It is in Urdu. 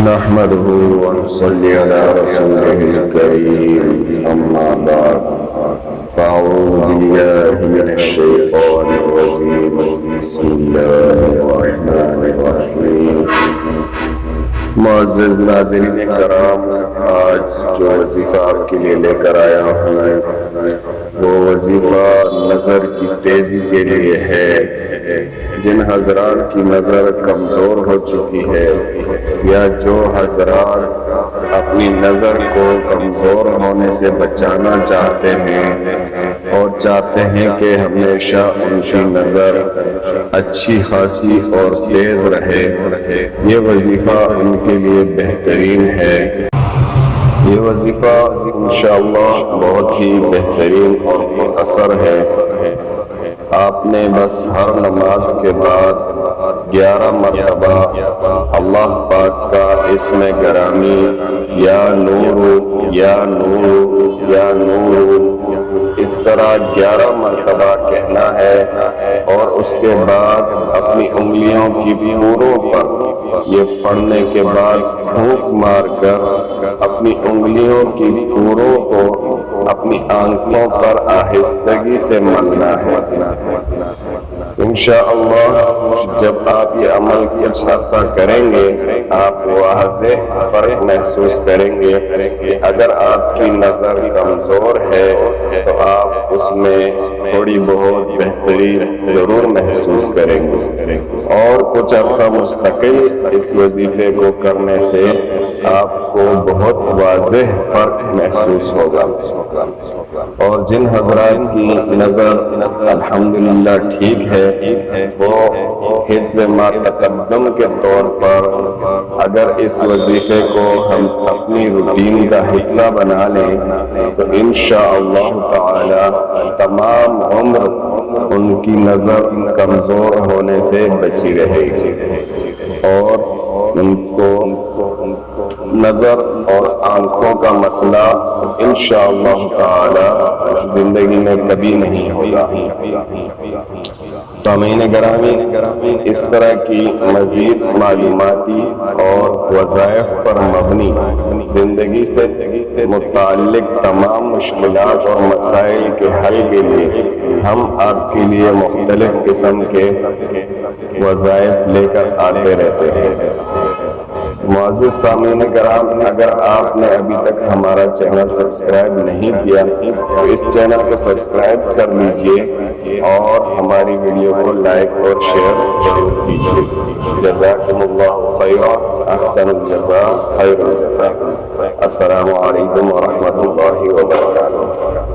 نحمده ونصلي على رسوله الكريم أما بعد فأعوذ بالله من الشيطان الرجيم بسم الله الرحمن الرحيم معزز ناظرین کرام، آج جو وظیفہ آپ کے لیے لے کر آیا ہوں وہ وظیفہ نظر کی تیزی کے لیے ہے۔ جن حضرات کی نظر کمزور ہو چکی ہے یا جو حضرات اپنی نظر کو کمزور ہونے سے بچانا چاہتے ہیں اور چاہتے ہیں کہ ہمیشہ ان کی نظر اچھی خاصی اور تیز رہے، یہ وظیفہ ان کے لیے بہترین ہے۔ یہ وظیفہ انشاءاللہ بہت ہی بہترین اور مؤثر ہے۔ آپ نے بس ہر نماز کے بعد 11 مرتبہ اللہ پاک کا اسم گرامی یا نور یا نور یا نور اس طرح 11 مرتبہ کہنا ہے، اور اس کے بعد اپنی انگلیوں کی پوروں پر یہ پڑھنے کے بعد پھونک مار کر اپنی انگلیوں کی پوروں کو اپنی آنکھوں پر آہستگی سے ملنا ہے۔ انشاءاللہ جب آپ یہ عمل کچھ عرصہ کریں گے آپ واضح فرق محسوس کریں گے کہ اگر آپ کی نظر کمزور ہے تو آپ اس میں تھوڑی بہت بہتری ضرور محسوس کریں گے، اور کچھ عرصہ مستقل اس وظیفے کو کرنے سے آپ کو بہت واضح فرق محسوس ہوگا۔ اور جن حضرات کی نظر الحمدللہ ٹھیک ہے وہ حفظ ما تقدم کے طور پر اگر اس وظیفے کو ہم اپنی روٹین کا حصہ بنا لیں تو انشاءاللہ تعالی تمام عمر ان کی نظر کمزور ہونے سے بچی رہے گی، اور ان کو نظر اور آنکھوں کا مسئلہ انشاءاللہ تعالی زندگی میں کبھی نہیں ہوگا۔ سامعین گرامی، اس طرح کی مزید معلوماتی اور وظائف پر مبنی زندگی سے متعلق تمام مشکلات اور مسائل کے حل کے لیے ہم آپ کے لیے مختلف قسم کے وظائف لے کر آتے رہتے ہیں۔ معزز سامعین کرام، اگر آپ نے ابھی تک ہمارا چینل سبسکرائب نہیں کیا تو اس چینل کو سبسکرائب کر لیجئے اور ہماری ویڈیو کو لائک اور شیئر ضرور کیجئے۔ جزاکم اللہ خیرا، احسن الجزاء خیر الجزاء۔ السلام علیکم ورحمۃ اللہ وبرکاتہ۔